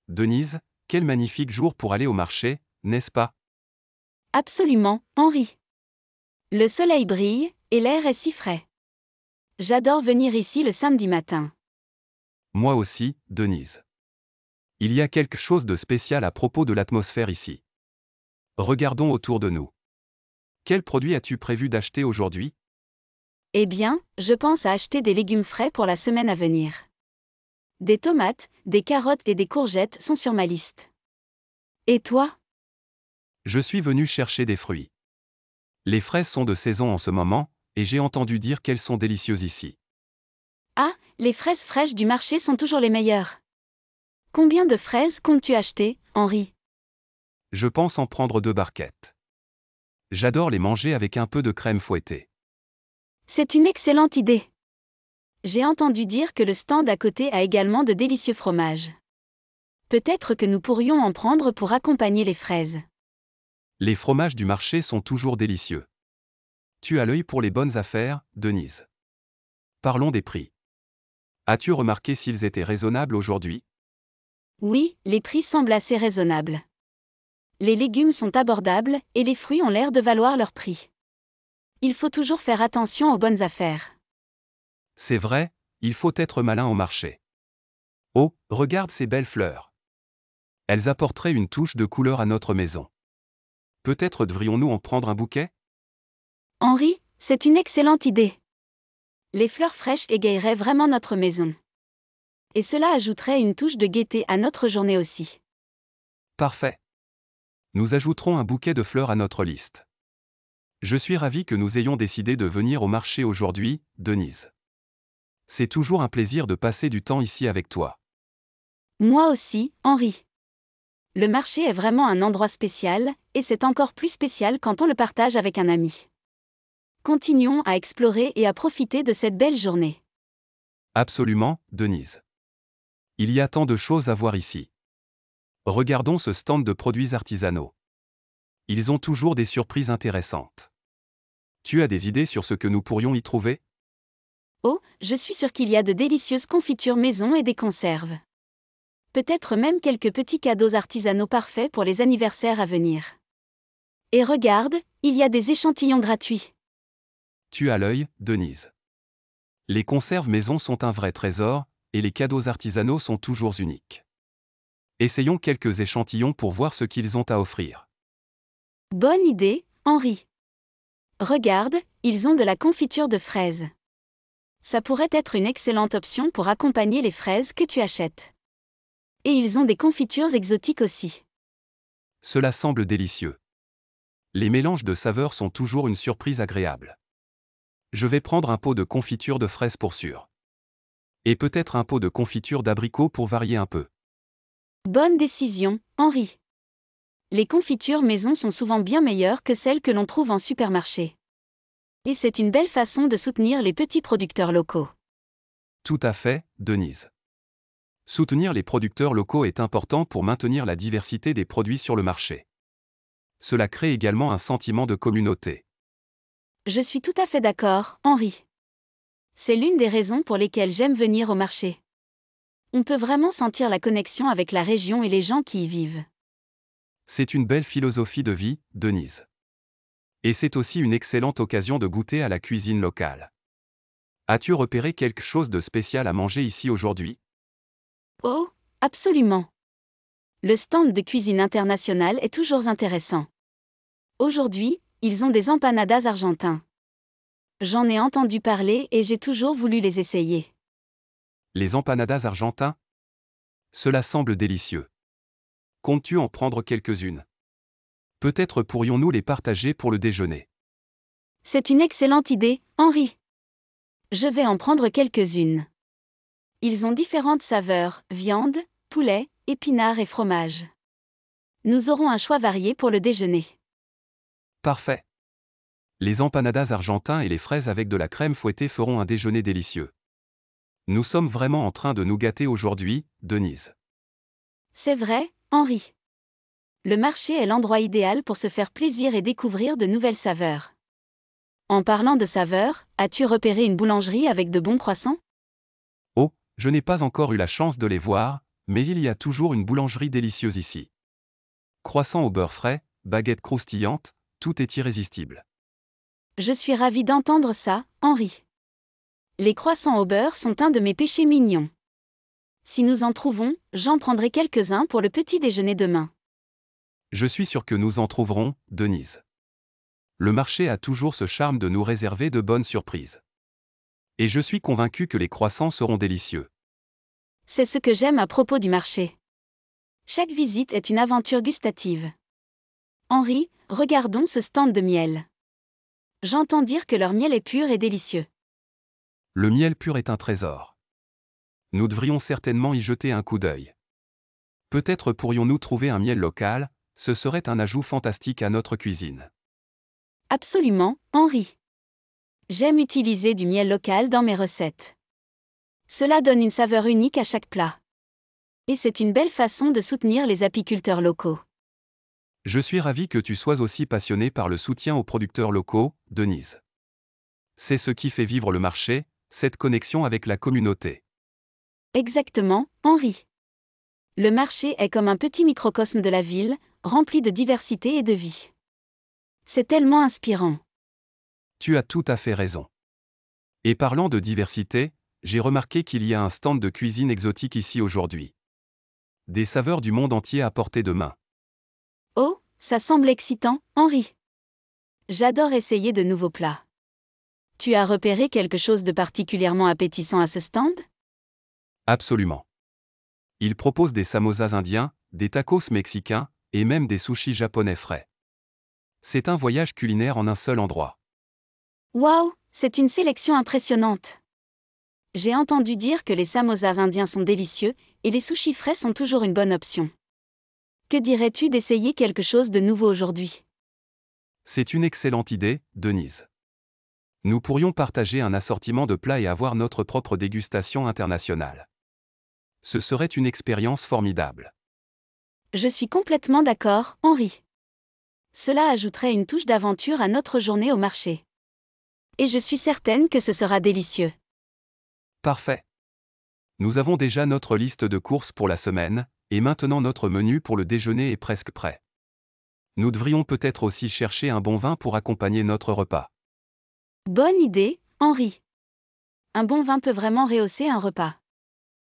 Denise, quel magnifique jour pour aller au marché, n'est-ce pas? Absolument, Henri. Le soleil brille, et l'air est si frais. J'adore venir ici le samedi matin. Moi aussi, Denise. Il y a quelque chose de spécial à propos de l'atmosphère ici. Regardons autour de nous. Quel produit as-tu prévu d'acheter aujourd'hui? Eh bien, je pense à acheter des légumes frais pour la semaine à venir. Des tomates, des carottes et des courgettes sont sur ma liste. Et toi? Je suis venu chercher des fruits. Les fraises sont de saison en ce moment, et j'ai entendu dire qu'elles sont délicieuses ici. Ah, les fraises fraîches du marché sont toujours les meilleures. Combien de fraises comptes-tu acheter, Henri? Je pense en prendre 2 barquettes. J'adore les manger avec un peu de crème fouettée. C'est une excellente idée. J'ai entendu dire que le stand à côté a également de délicieux fromages. Peut-être que nous pourrions en prendre pour accompagner les fraises. Les fromages du marché sont toujours délicieux. Tu as l'œil pour les bonnes affaires, Denise. Parlons des prix. As-tu remarqué s'ils étaient raisonnables aujourd'hui? Oui, les prix semblent assez raisonnables. Les légumes sont abordables et les fruits ont l'air de valoir leur prix. Il faut toujours faire attention aux bonnes affaires. C'est vrai, il faut être malin au marché. Oh, regarde ces belles fleurs. Elles apporteraient une touche de couleur à notre maison. Peut-être devrions-nous en prendre un bouquet? Henri, c'est une excellente idée. Les fleurs fraîches égayeraient vraiment notre maison. Et cela ajouterait une touche de gaieté à notre journée aussi. Parfait. Nous ajouterons un bouquet de fleurs à notre liste. Je suis ravi que nous ayons décidé de venir au marché aujourd'hui, Denise. C'est toujours un plaisir de passer du temps ici avec toi. Moi aussi, Henri. Le marché est vraiment un endroit spécial, et c'est encore plus spécial quand on le partage avec un ami. Continuons à explorer et à profiter de cette belle journée. Absolument, Denise. Il y a tant de choses à voir ici. Regardons ce stand de produits artisanaux. Ils ont toujours des surprises intéressantes. Tu as des idées sur ce que nous pourrions y trouver? Oh, je suis sûre qu'il y a de délicieuses confitures maison et des conserves. Peut-être même quelques petits cadeaux artisanaux parfaits pour les anniversaires à venir. Et regarde, il y a des échantillons gratuits. Tu as l'œil, Denise. Les conserves maison sont un vrai trésor, et les cadeaux artisanaux sont toujours uniques. Essayons quelques échantillons pour voir ce qu'ils ont à offrir. Bonne idée, Henri. Regarde, ils ont de la confiture de fraises. Ça pourrait être une excellente option pour accompagner les fraises que tu achètes. Et ils ont des confitures exotiques aussi. Cela semble délicieux. Les mélanges de saveurs sont toujours une surprise agréable. Je vais prendre un pot de confiture de fraises pour sûr. Et peut-être un pot de confiture d'abricot pour varier un peu. Bonne décision, Henri. Les confitures maison sont souvent bien meilleures que celles que l'on trouve en supermarché. Et c'est une belle façon de soutenir les petits producteurs locaux. Tout à fait, Denise. Soutenir les producteurs locaux est important pour maintenir la diversité des produits sur le marché. Cela crée également un sentiment de communauté. Je suis tout à fait d'accord, Henri. C'est l'une des raisons pour lesquelles j'aime venir au marché. On peut vraiment sentir la connexion avec la région et les gens qui y vivent. C'est une belle philosophie de vie, Denise. Et c'est aussi une excellente occasion de goûter à la cuisine locale. As-tu repéré quelque chose de spécial à manger ici aujourd'hui? Oh, absolument. Le stand de cuisine internationale est toujours intéressant. Aujourd'hui, ils ont des empanadas argentins. J'en ai entendu parler et j'ai toujours voulu les essayer. Les empanadas argentins? Cela semble délicieux. Comptes-tu en prendre quelques-unes? Peut-être pourrions-nous les partager pour le déjeuner. C'est une excellente idée, Henri. Je vais en prendre quelques-unes. Ils ont différentes saveurs, viande, poulet, épinards et fromage. Nous aurons un choix varié pour le déjeuner. Parfait. Les empanadas argentins et les fraises avec de la crème fouettée feront un déjeuner délicieux. Nous sommes vraiment en train de nous gâter aujourd'hui, Denise. C'est vrai, Henri. Le marché est l'endroit idéal pour se faire plaisir et découvrir de nouvelles saveurs. En parlant de saveurs, as-tu repéré une boulangerie avec de bons croissants? Oh, je n'ai pas encore eu la chance de les voir, Mais il y a toujours une boulangerie délicieuse ici. Croissants au beurre frais, baguettes croustillantes, tout est irrésistible. Je suis ravie d'entendre ça, Henri. Les croissants au beurre sont un de mes péchés mignons. Si nous en trouvons, j'en prendrai quelques-uns pour le petit déjeuner demain. Je suis sûr que nous en trouverons, Denise. Le marché a toujours ce charme de nous réserver de bonnes surprises. Et je suis convaincu que les croissants seront délicieux. C'est ce que j'aime à propos du marché. Chaque visite est une aventure gustative. Henri, regardons ce stand de miel. J'entends dire que leur miel est pur et délicieux. Le miel pur est un trésor. Nous devrions certainement y jeter un coup d'œil. Peut-être pourrions-nous trouver un miel local, ce serait un ajout fantastique à notre cuisine. Absolument, Henri. J'aime utiliser du miel local dans mes recettes. Cela donne une saveur unique à chaque plat. Et c'est une belle façon de soutenir les apiculteurs locaux. Je suis ravi que tu sois aussi passionné par le soutien aux producteurs locaux, Denise. C'est ce qui fait vivre le marché, cette connexion avec la communauté. Exactement, Henri. Le marché est comme un petit microcosme de la ville, rempli de diversité et de vie. C'est tellement inspirant. Tu as tout à fait raison. Et parlant de diversité, j'ai remarqué qu'il y a un stand de cuisine exotique ici aujourd'hui. Des saveurs du monde entier à portée de main. Oh, ça semble excitant, Henri. J'adore essayer de nouveaux plats. Tu as repéré quelque chose de particulièrement appétissant à ce stand? Absolument. Ils proposent des samosas indiens, des tacos mexicains, et même des sushis japonais frais. C'est un voyage culinaire en un seul endroit. Waouh, c'est une sélection impressionnante. J'ai entendu dire que les samosas indiens sont délicieux, et les sushis frais sont toujours une bonne option. Que dirais-tu d'essayer quelque chose de nouveau aujourd'hui? C'est une excellente idée, Denise. Nous pourrions partager un assortiment de plats et avoir notre propre dégustation internationale. Ce serait une expérience formidable. Je suis complètement d'accord, Henri. Cela ajouterait une touche d'aventure à notre journée au marché. Et je suis certaine que ce sera délicieux. Parfait. Nous avons déjà notre liste de courses pour la semaine, et maintenant notre menu pour le déjeuner est presque prêt. Nous devrions peut-être aussi chercher un bon vin pour accompagner notre repas. Bonne idée, Henri. Un bon vin peut vraiment rehausser un repas.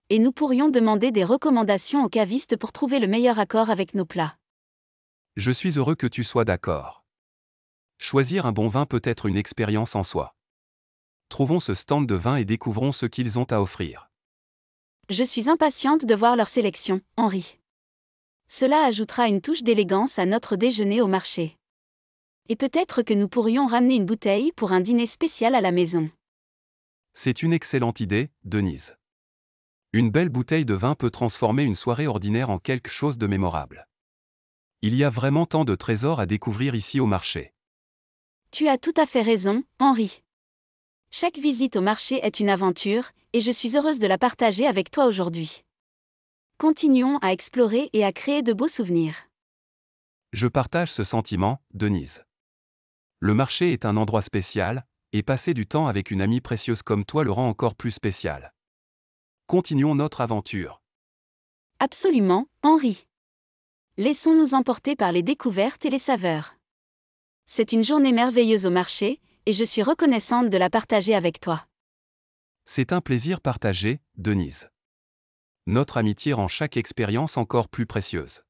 Et nous pourrions demander des recommandations aux cavistes pour trouver le meilleur accord avec nos plats. Je suis heureux que tu sois d'accord. Choisir un bon vin peut être une expérience en soi. Trouvons ce stand de vin et découvrons ce qu'ils ont à offrir. Je suis impatiente de voir leur sélection, Henri. Cela ajoutera une touche d'élégance à notre déjeuner au marché. Et peut-être que nous pourrions ramener une bouteille pour un dîner spécial à la maison. C'est une excellente idée, Denise. Une belle bouteille de vin peut transformer une soirée ordinaire en quelque chose de mémorable. Il y a vraiment tant de trésors à découvrir ici au marché. Tu as tout à fait raison, Henri. Chaque visite au marché est une aventure, et je suis heureuse de la partager avec toi aujourd'hui. Continuons à explorer et à créer de beaux souvenirs. Je partage ce sentiment, Denise. Le marché est un endroit spécial, et passer du temps avec une amie précieuse comme toi le rend encore plus spécial. Continuons notre aventure. Absolument, Henri. Laissons-nous emporter par les découvertes et les saveurs. C'est une journée merveilleuse au marché, et je suis reconnaissante de la partager avec toi. C'est un plaisir partagé, Denise. Notre amitié rend chaque expérience encore plus précieuse.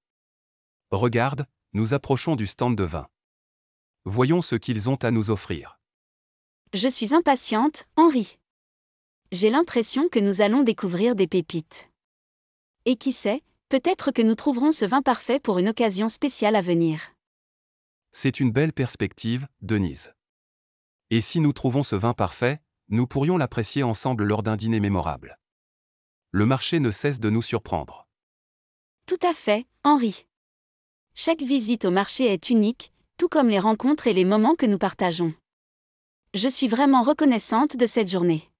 Regarde, nous approchons du stand de vin. Voyons ce qu'ils ont à nous offrir. Je suis impatiente, Henri. J'ai l'impression que nous allons découvrir des pépites. Et qui sait, peut-être que nous trouverons ce vin parfait pour une occasion spéciale à venir. C'est une belle perspective, Denise. Et si nous trouvons ce vin parfait, nous pourrions l'apprécier ensemble lors d'un dîner mémorable. Le marché ne cesse de nous surprendre. Tout à fait, Henri. Chaque visite au marché est unique, tout comme les rencontres et les moments que nous partageons. Je suis vraiment reconnaissante de cette journée.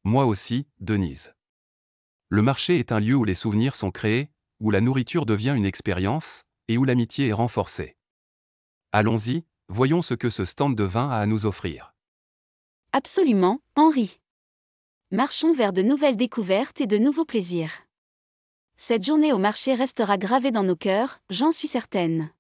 Moi aussi, Denise. Le marché est un lieu où les souvenirs sont créés, où la nourriture devient une expérience, et où l'amitié est renforcée. Allons-y, voyons ce que ce stand de vin a à nous offrir. Absolument, Henri. Marchons vers de nouvelles découvertes et de nouveaux plaisirs. Cette journée au marché restera gravée dans nos cœurs, j'en suis certaine.